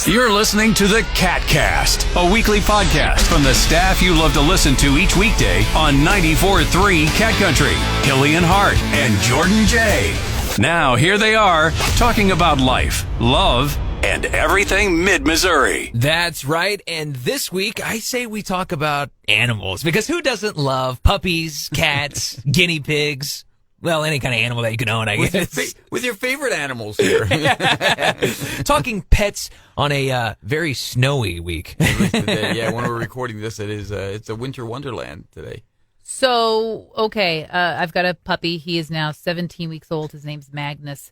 You're listening to the KATcast, a weekly podcast from the staff you love to listen to each weekday on 94.3 Cat Country. Hilley and Hart and Jordan J. Now, here they are, talking about life, love, and everything mid-Missouri. That's right. And this week, I say we talk about animals, because who doesn't love puppies, cats, guinea pigs? Well, any kind of animal that you can own, I guess. With your favorite animals here. Talking pets on a very snowy week. Yeah, when we're recording this, it's a winter wonderland today. So, okay, I've got a puppy. He is now 17 weeks old. His name's Magnus.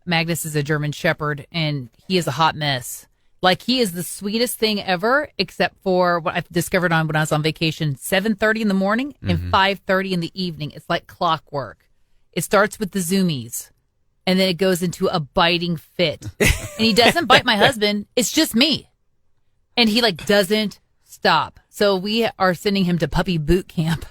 Magnus is a German Shepherd, and he is a hot mess. Like, he is the sweetest thing ever, except for what I've discovered when I was on vacation, 7:30 in the morning and 5:30 in the evening. It's like clockwork. It starts with the zoomies, and then it goes into a biting fit. And he doesn't bite my husband. It's just me. And he, doesn't stop. So we are sending him to puppy boot camp.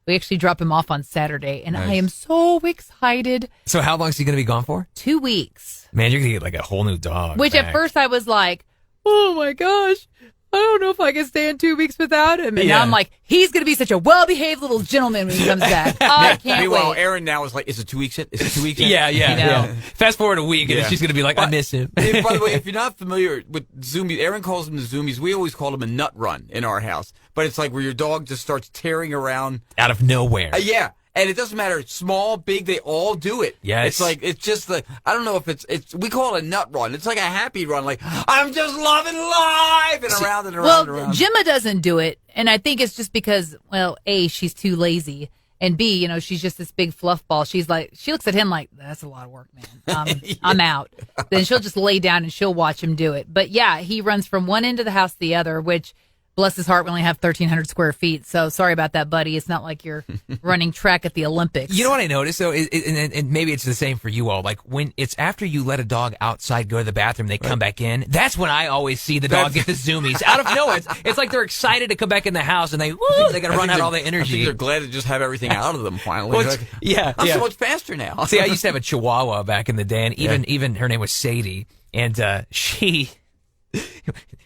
We actually drop him off on Saturday, and Nice. I am so excited. So how long is he going to be gone for? 2 weeks. Man, you're going to get a whole new dog. Which back. at first I was like, oh my gosh, I don't know if I can stand 2 weeks without him. And now I'm like, he's going to be such a well-behaved little gentleman when he comes back. I can't Meanwhile, wait. Erin now is like, is it 2 weeks yet? Is it 2 weeks yet? Yeah. Fast forward a week, and Yeah. she's going to be like, I miss him. By the way, if you're not familiar with zoomies, Erin calls them the zoomies. We always call them a nut run in our house. But it's like where your dog just starts tearing around. Out of nowhere. Yeah. And it doesn't matter, small, big, they all do it. Yes. It's just I don't know if it's, we call it a nut run. It's like a happy run, like, I'm just loving life, and around and around Well, and around. Gemma doesn't do it, and I think it's just because, well, A, she's too lazy, and B, she's just this big fluff ball. She looks at him like, that's a lot of work, man. I'm out. Then she'll just lay down and she'll watch him do it. But yeah, he runs from one end of the house to the other, which, bless his heart, we only have 1,300 square feet. So sorry about that, buddy. It's not like you're running track at the Olympics. You know what I noticed, though, and maybe it's the same for you all, like when it's after you let a dog outside go to the bathroom, they come back in, that's when I always see the dog get the zoomies. Out of nowhere. It's like they're excited to come back in the house, and they got to run out all the I think energy. they're glad to just have everything out of them finally. Well, Like, yeah. I'm so much faster now. See, I used to have a Chihuahua back in the day, and even her name was Sadie, and she...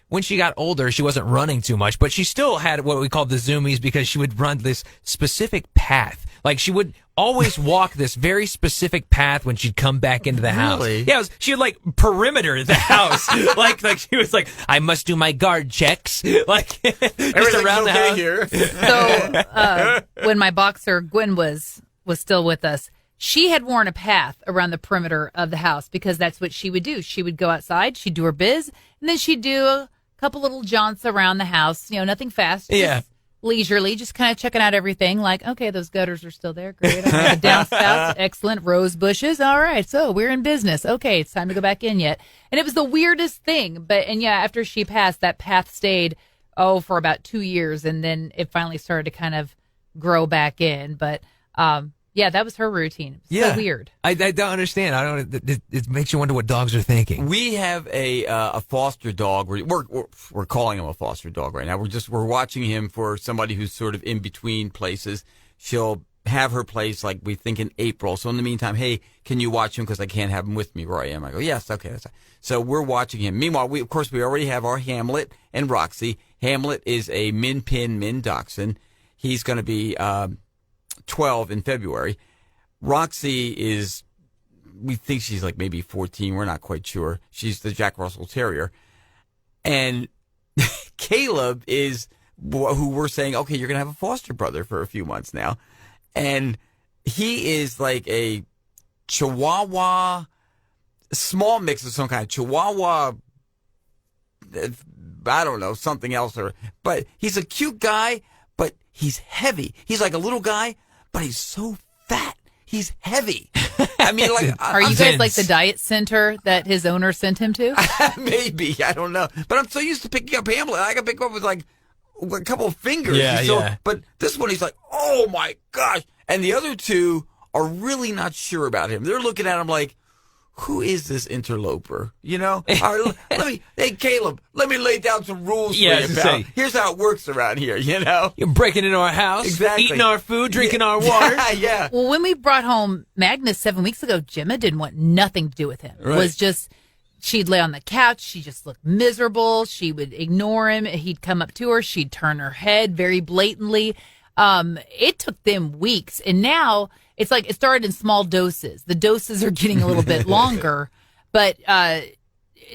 When she got older, she wasn't running too much, but she still had what we called the zoomies because she would run this specific path. Like, she would always walk this very specific path when she'd come back into the house. Really? Yeah, she would, perimeter the house. like she was like, I must do my guard checks. Like, just around the house. Here. So when my boxer Gwen was still with us, she had worn a path around the perimeter of the house because that's what she would do. She would go outside, she'd do her biz, and then she'd do a couple little jaunts around the house. Nothing fast. Just leisurely, just kind of checking out everything. Like, okay, those gutters are still there. Great. Okay, the downspouts, excellent. Rose bushes. All right, so we're in business. Okay, it's time to go back in yet. And it was the weirdest thing. After she passed, that path stayed, for about 2 years, and then it finally started to kind of grow back in. But, yeah, that was her routine. So weird. I don't understand. It makes you wonder what dogs are thinking. We have a foster dog. We're calling him a foster dog right now. We're watching him for somebody who's sort of in between places. She'll have her place like we think in April. So in the meantime, hey, can you watch him because I can't have him with me where I am? I go, yes, okay. That's fine. So we're watching him. Meanwhile, we already have our Hamlet and Roxy. Hamlet is a Min Dachshund. He's going to be 12 in February. Roxy we think she's like maybe 14. We're not quite sure. She's the Jack Russell Terrier. And Caleb is who we're saying, okay, you're going to have a foster brother for a few months now. And he is like a Chihuahua, small mix of some kind. Chihuahua, I don't know, something else. But he's a cute guy, but he's heavy. He's like a little guy, but he's so fat. He's heavy. I mean, Are you guys like the diet center that his owner sent him to? Maybe. I don't know. But I'm so used to picking up Hamlet. I can pick him up with like a couple of fingers. Yeah. But this one, he's like, oh my gosh. And the other two are really not sure about him. They're looking at him like, who is this interloper? Hey, Caleb, let me lay down some rules for you, pal. Here's how it works around here, You're breaking into our house, exactly. Eating our food, drinking our water. Yeah. Well, when we brought home Magnus 7 weeks ago, Gemma didn't want nothing to do with him. Right. Was just She'd lay on the couch. She just looked miserable. She would ignore him. He'd come up to her. She'd turn her head very blatantly. It took them weeks. And now it's like it started in small doses. The doses are getting a little bit longer, but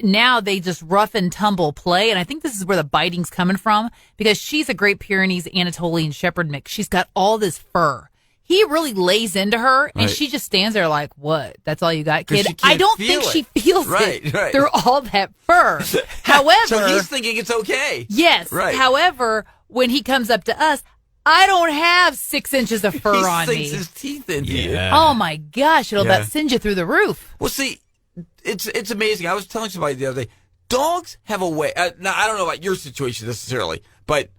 now they just rough and tumble play. And I think this is where the biting's coming from, because she's a Great Pyrenees Anatolian Shepherd mix. She's got all this fur. He really lays into her, and she just stands there like, what? That's all you got, kid? I don't think she feels it through all that fur. However... So he's thinking it's okay. Yes. Right. However, when he comes up to us, I don't have 6 inches of fur on me. He sinks his teeth into you. Oh, my gosh. It'll about send you through the roof. Well, see, it's amazing. I was telling somebody the other day, dogs have a way... now, I don't know about your situation necessarily, but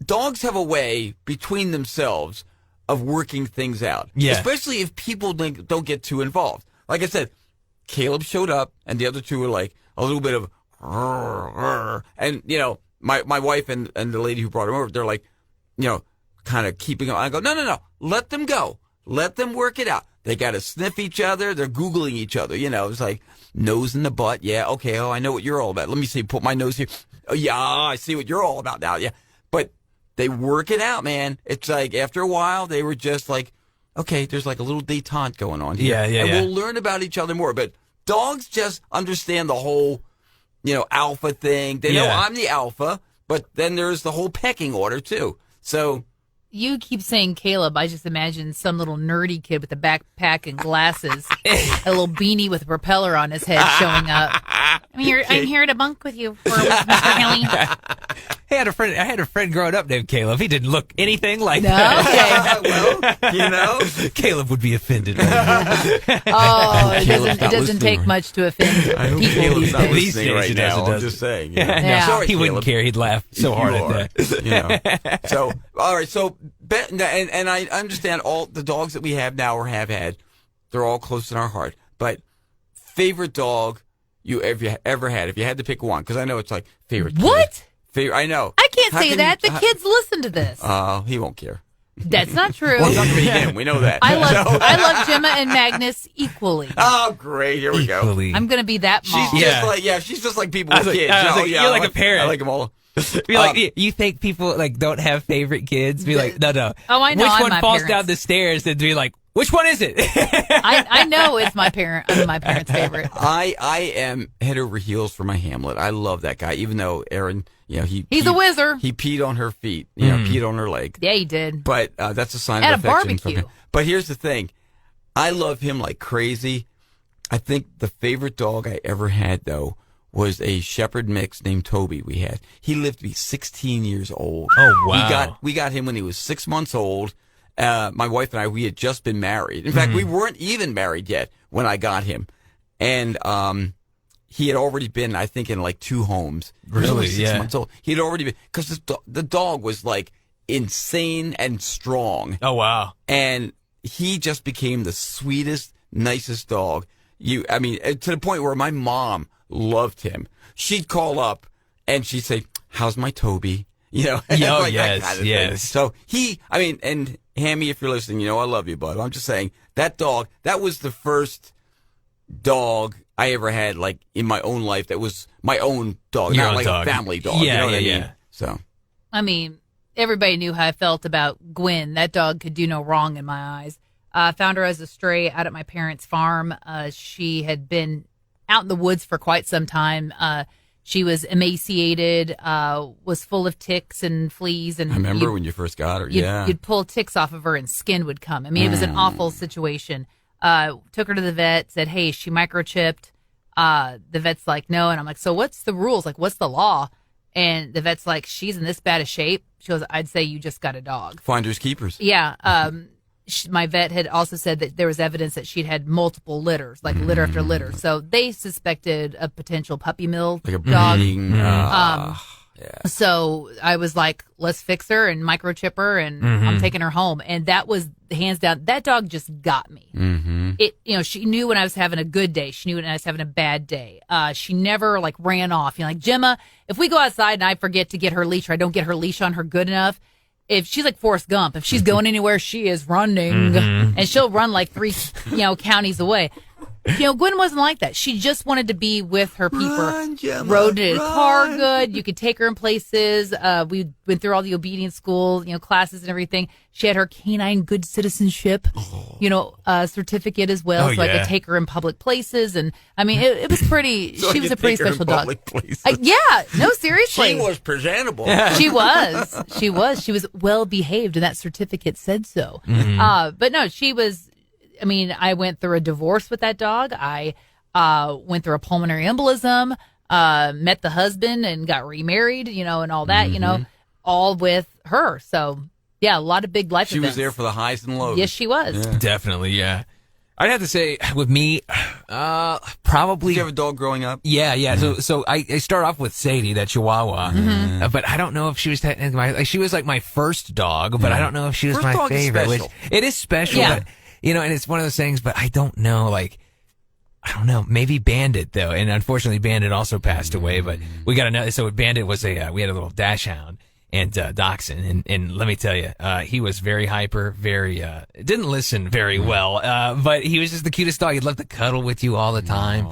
dogs have a way between themselves of working things out. Yeah. Especially if people don't get too involved. Like I said, Caleb showed up, and the other two were like a little bit of... And, you know, my wife and the lady who brought him over, they're like, you know, kind of keeping on. I go, no. Let them go. Let them work it out. They got to sniff each other. They're Googling each other. You know, it's like nose in the butt. Yeah, okay. Oh, I know what you're all about. Let me see. Put my nose here. Oh, yeah, I see what you're all about now. Yeah. But they work it out, man. It's like after a while, they were just like, okay, there's like a little detente going on here. And we'll learn about each other more. But dogs just understand the whole, you know, alpha thing. They know I'm the alpha, but then there's the whole pecking order, too. So you keep saying Caleb. I just imagine some little nerdy kid with a backpack and glasses, a little beanie with a propeller on his head showing up. I'm here to bunk with you for a week, Mr. Hilley. I had a friend growing up named Caleb. He didn't look anything like that. Well, you know, Caleb would be offended. It doesn't take much to offend people Caleb's not these listening days. right now. I'm just saying. Yeah. Sorry, he wouldn't care. He'd laugh so hard at that. You know. So, all right. So, and I understand all the dogs that we have now or have had. They're all close in our heart. But favorite dog you ever had, if you had to pick one, because I know it's like favorite. What? I know. I can't say that. The kids listen to this. He won't care. That's not true. Well, it's not going to be him. We know that. I love Gemma and Magnus equally. Oh, great. Here we go. I'm going to be that mom. She's just like people with kids. You're like a parent. I like them all. Be like, you think people like don't have favorite kids? Be like, no. Oh, I know. Which one falls parents. down the stairs? And be like, which one is it? I know it's my parent. I'm my parents' favorite. I am head over heels for my Hamlet. I love that guy, even though Aaron, you know, he's a whizzer. He peed on her feet, you know, peed on her leg. Yeah, he did. But that's a sign at of affection from barbecue. him. But here's the thing, I love him like crazy. I think the favorite dog I ever had though was a shepherd mix named Toby. We had. He lived to be 16 years old. Oh wow! We got him when he was 6 months old. My wife and I, we had just been married. In fact, we weren't even married yet when I got him. And he had already been, I think, in like 2 homes. Really? He was 6 months old. He had already been, because the dog was like insane and strong. Oh, wow. And he just became the sweetest, nicest dog. To the point where my mom loved him. She'd call up and she'd say, "How's my Toby?" You know? Oh, like yes, that kind of yes. thing. So and Hammy, if you're listening, you know I love you, bud. I'm just saying, that dog, that was the first dog I ever had, like, in my own life that was my own dog, Your not own like dog. a family dog. Yeah, you know what I mean? yeah. So. I mean, everybody knew how I felt about Gwen. That dog could do no wrong in my eyes. Found her as a stray out at my parents' farm. She had been out in the woods for quite some time. She was emaciated, was full of ticks and fleas. And I remember when you first got her, You'd pull ticks off of her and skin would come. I mean, it was an awful situation. Took her to the vet, said, "Hey, is she microchipped?" The vet's like, "No." And I'm like, "So what's the rules? Like, what's the law?" And the vet's like, "She's in this bad a shape." She goes, "I'd say you just got a dog." Finders keepers. Yeah. My vet had also said that there was evidence that she'd had multiple litters, like litter after litter. So they suspected a potential puppy mill Like a dog. breeding. Yeah. So I was like, let's fix her and microchip her, and I'm taking her home. And that was hands down. That dog just got me. She knew when I was having a good day. She knew when I was having a bad day. She never like ran off. Like, Gemma, if we go outside and I forget to get her leash or I don't get her leash on her good enough, if she's like Forrest Gump, if she's going anywhere, she is running, and she'll run like 3, counties away. Gwen wasn't like that. She just wanted to be with her people. Run, Gemma, Rode in a car run. good. You could take her in places. We went through all the obedience school, classes and everything. She had her canine good citizenship, certificate as well. Oh, so I yeah. could take her in public places. And I mean, it was pretty, So she you was a could pretty take her in special dog. public places. Yeah, no, seriously. She was presentable. She was. She was well behaved, and that certificate said so. But no, she was. I mean, I went through a divorce with that dog. I went through a pulmonary embolism. Met the husband and got remarried. And all that. All with her. So yeah, a lot of big life She events. was there for the highs and lows. Yes, she was. Yeah. Definitely, yeah. I'd have to say with me, probably. Did you have a dog growing up? Yeah. So I start off with Sadie, that Chihuahua, but I don't know if she was technically she was like my first dog, but I don't know if she was First my dog is favorite. special. It is special, Yeah. but and it's one of those things. But I don't know, maybe Bandit though, and unfortunately Bandit also passed away. But we got another. So Bandit was we had a little dachshund. And Dachshund, and let me tell you, he was very hyper, very didn't listen very well, but he was just the cutest dog. He'd love to cuddle with you all the time.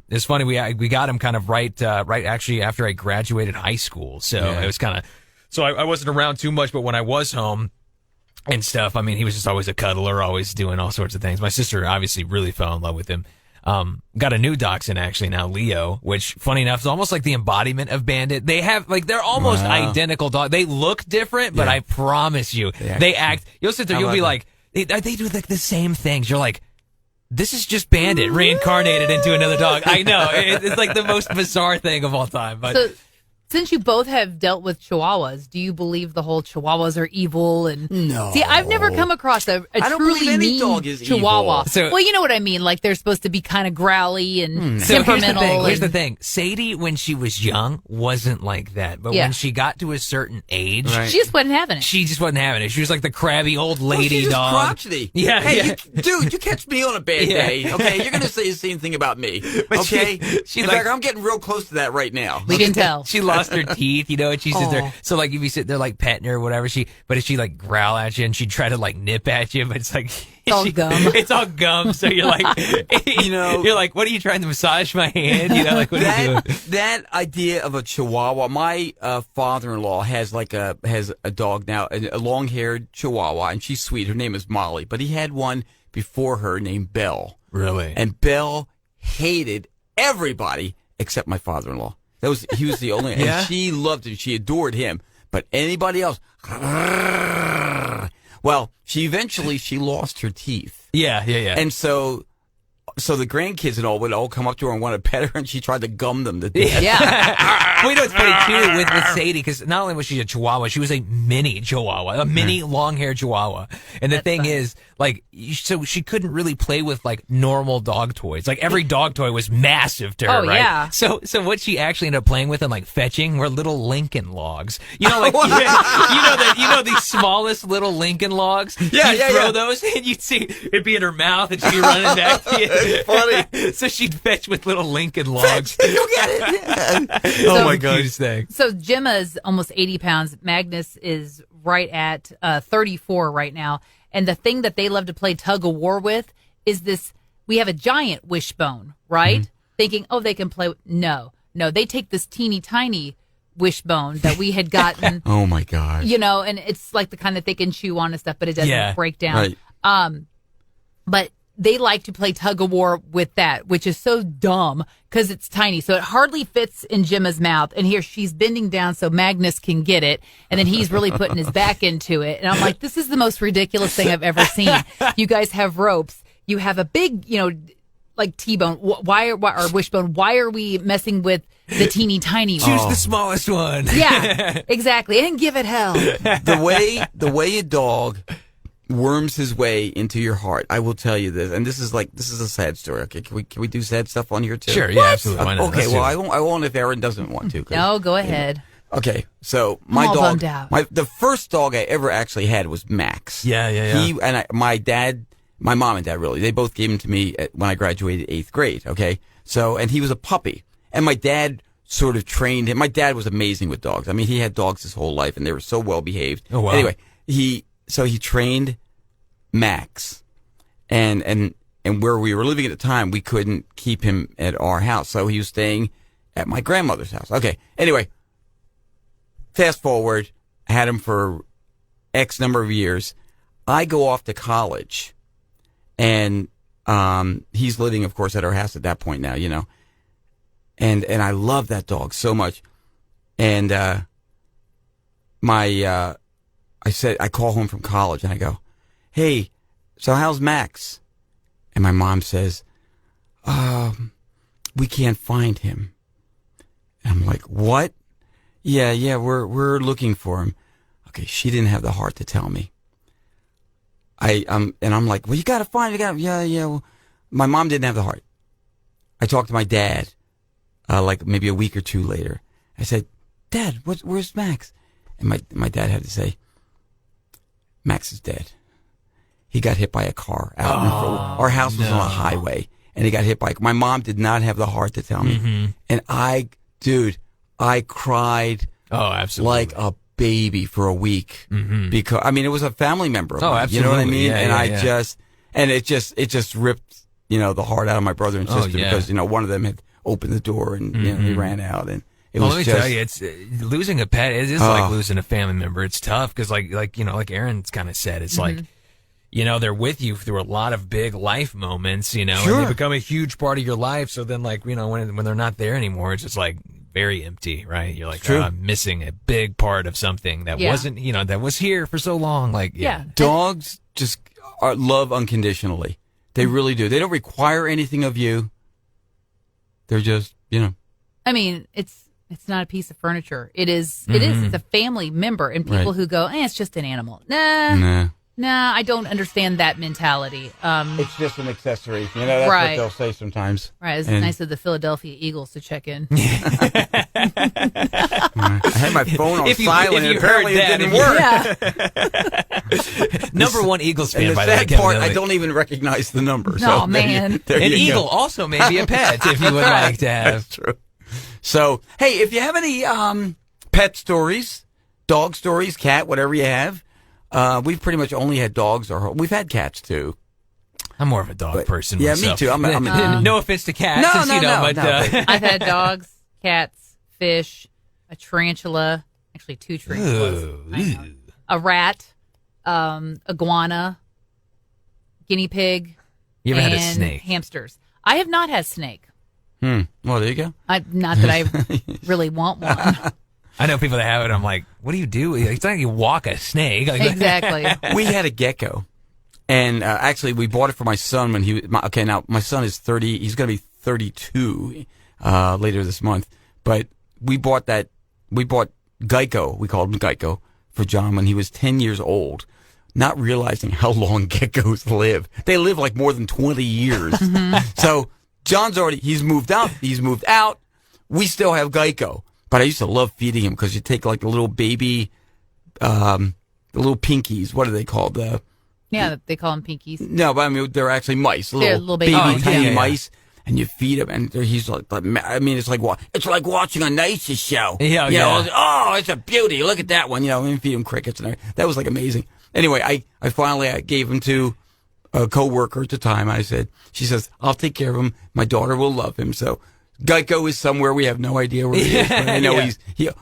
It's funny, we got him kind of right actually after I graduated high school, so it was kind of so I wasn't around too much, but when I was home and stuff, I mean, he was just always a cuddler, always doing all sorts of things. My sister obviously really fell in love with him. Got a new dachshund actually now, Leo, which funny enough is almost like the embodiment of Bandit. They have they're almost identical dogs. They look different, but I promise you, they act. You'll sit there, you'll be like, they do like the same things. You're like, this is just Bandit reincarnated into another dog. I know it's like the most bizarre thing of all time. But So, since you both have dealt with Chihuahuas, do you believe the whole Chihuahuas are evil? And No. see, I've never come across a I don't truly believe any mean dog is Chihuahua. evil. So- well, you know what I mean. Like they're supposed to be kind of growly and So temperamental. here's the and- thing. Sadie, when she was young, wasn't like that. But Yeah. when she got to a certain age, Right. She just wasn't having it. she just wasn't having it. She was like the crabby old Well, lady she's just dog. crotchety. Yeah, Hey, yeah. dude, you catch me on a bad Yeah. day, okay? You're going to say the same thing about me, But okay? she In like- fact, I'm getting real close to that right now. We can tell. She lost her teeth, and she sits Aw. there. So like if you sit there like petting her or whatever, but if she like growl at you and she'd try to like nip at you, but it's like It's all gum. It's all gum. So you're like, you're like, what are you trying to massage my hand? Like what are you doing? That idea of a Chihuahua. My father-in-law has a dog now, a long-haired Chihuahua, and she's sweet. Her name is Molly, but he had one before her named Belle. Really? And Belle hated everybody except my father-in-law. He was the only, Yeah? and she loved him. She adored him. But anybody else, well, she lost her teeth. Yeah. And so the grandkids and all would all come up to her and want to pet her, and she tried to gum them to death. Yeah. Well, it's funny too with Sadie, because not only was she a Chihuahua, she was a mini Chihuahua, a mini long-haired Chihuahua. And the thing is, so she couldn't really play with like normal dog toys. Like every dog toy was massive to her, Oh, right? yeah. So what she actually ended up playing with and like fetching were little Lincoln logs. You know, like you know the smallest little Lincoln logs. Yeah, you'd yeah, throw yeah. those, and you'd see it'd be in her mouth, and she'd be running back to you. That's funny. So she'd fetch with little Lincoln logs. You get it? Oh So- my god, cutest thing. So Gemma's almost 80 pounds. Magnus is right at 34 right now. And the thing that they love to play tug of war with is this. We have a giant wishbone, right? Thinking, oh, they can play. No, they take this teeny tiny wishbone that we had gotten, Oh my gosh. and it's like the kind that they can chew on and stuff, but it doesn't Yeah, break down. right. But they like to play tug of war with that, which is so dumb because it's tiny. So it hardly fits in Gemma's mouth. And here she's bending down so Magnus can get it. And then he's really putting his back into it. And I'm like, this is the most ridiculous thing I've ever seen. You guys have ropes. You have a big, like T-bone. Or wishbone. Why are we messing with the teeny tiny one? Choose the smallest one. Yeah, exactly. And give it hell. The way a dog worms his way into your heart, I will tell you this, and this is a sad story. Okay, can we do sad stuff on here too? Sure, yeah, absolutely. Why not? Okay, Let's do well, it. I won't if Aaron doesn't want to. 'cause- No, go ahead. Okay, so my all dog, bummed out. the first dog I ever actually had was Max. Yeah. My mom and dad really, they both gave him to me when I graduated 8th grade. Okay, and he was a puppy, and my dad sort of trained him. My dad was amazing with dogs. I mean, he had dogs his whole life, and they were so well behaved. Oh, wow. Anyway, he trained Max, and and where we were living at the time, we couldn't keep him at our house. So he was staying at my grandmother's house. Okay. Anyway, fast forward, I had him for X number of years. I go off to college, and he's living, of course, at our house at that point now, And I love that dog so much. And I call home from college, and I go, hey, so how's Max? And my mom says, we can't find him. And I'm like, what? Yeah, we're looking for him. Okay, she didn't have the heart to tell me. And I'm like, well, you got to find him. Yeah. Well, my mom didn't have the heart. I talked to my dad, like maybe a week or two later. I said, Dad, where's Max? And my dad had to say, Max is dead. He got hit by a car out in front. Our house was on a highway, and he got hit by. My mom did not have the heart to tell me, and I cried. Oh, absolutely. Like a baby for a week because it was a family member of mine, absolutely. you know what I mean? And it just ripped the heart out of my brother and sister because one of them had opened the door and he ran out, and it was. Let me tell you, it's losing a pet. It is like losing a family member. It's tough because like Aaron's kind of said, it's like they're with you through a lot of big life moments, and they become a huge part of your life. So then when they're not there anymore, it's just like very empty, right? You're like, I'm missing a big part of something that wasn't, that was here for so long. Like, dogs just love unconditionally. They really do. They don't require anything of you. They're just, I mean, it's not a piece of furniture. It is. It's a family member, and people who go, it's just an animal. Nah, I don't understand that mentality. It's just an accessory. That's what they'll say sometimes. Right. It's nice of the Philadelphia Eagles to check in. I had my phone on silent, and apparently it didn't work. Number one Eagles fan, by the way. The sad part, I don't even recognize the number. Oh, man. There An you eagle go. also may be a pet if you would like to have. That's true. So, hey, if you have any pet stories, dog stories, cat, whatever you have, we've pretty much only had dogs. We've had cats, too. I'm more of a dog person Yeah, myself. me too. No offense to cats. No. I've had dogs, cats, fish, a tarantula, actually 2 tarantulas, a rat, iguana, guinea pig, You haven't and had a snake? hamsters. I have not had snake. Well, there you go. Not that I really want one. I know people that have it. I'm like, what do you do? It's not like you walk a snake. Like, Exactly. We had a gecko. And actually, we bought it for my son when now my son is 30. He's going to be 32 later this month. But we bought Geico. We called him Geico for John when he was 10 years old, not realizing how long geckos live. They live like more than 20 years. So John's he's moved out. We still have Geico. But I used to love feeding him because you take like the little baby, the little pinkies. What are they called? Yeah, they call them pinkies. No, but they're actually mice. They're little baby tiny mice. And you feed him, and he's like, it's like watching a nature show. It's a beauty. Look at that one. And feed him crickets and everything. That was like amazing. Anyway, I finally gave him to a coworker at the time. She says, I'll take care of him. My daughter will love him. So Geico is somewhere. We have no idea where he is. But I know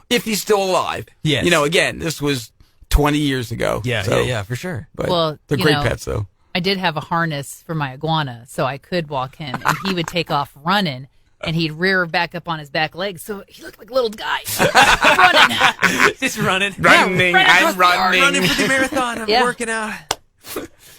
if he's still alive. Yes. Again, this was 20 years ago. Yeah, for sure. But they're great pets, though. I did have a harness for my iguana, so I could walk him, and he would take off running, and he'd rear back up on his back legs, so he looked like a little guy running. Just running. Running. I'm running. Running for the marathon. I'm working out.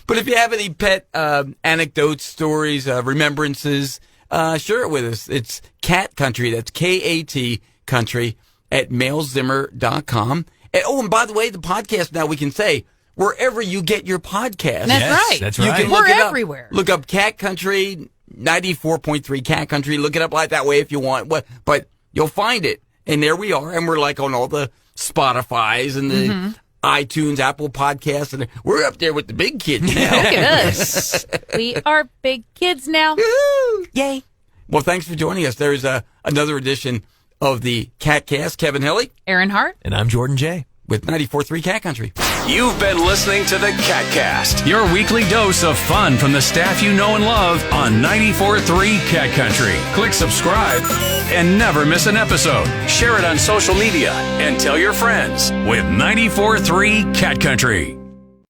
But if you have any pet anecdotes, stories, remembrances, share it with us. It's Cat Country. That's KAT Country at mailzimmer.com. And by the way, the podcast now we can say wherever you get your podcast. That's right. That's you right. can We're look it up. everywhere. Look up Cat Country, 94.3 Cat Country. Look it up like that way if you want. But you'll find it. And there we are. And we're like on all the Spotify's and the iTunes, Apple Podcasts. And we're up there with the big kids now. Look at us. We are big kids now. Woo-hoo. Yay. Well, thanks for joining us. There's another edition of the KATcast. Kevin Hilley. Aaron Hart. And I'm Jordan J. With 94.3 Cat Country. You've been listening to the KATcast, your weekly dose of fun from the staff you know and love on 94.3 Cat Country. Click subscribe and never miss an episode. Share it on social media and tell your friends with 94.3 Cat Country.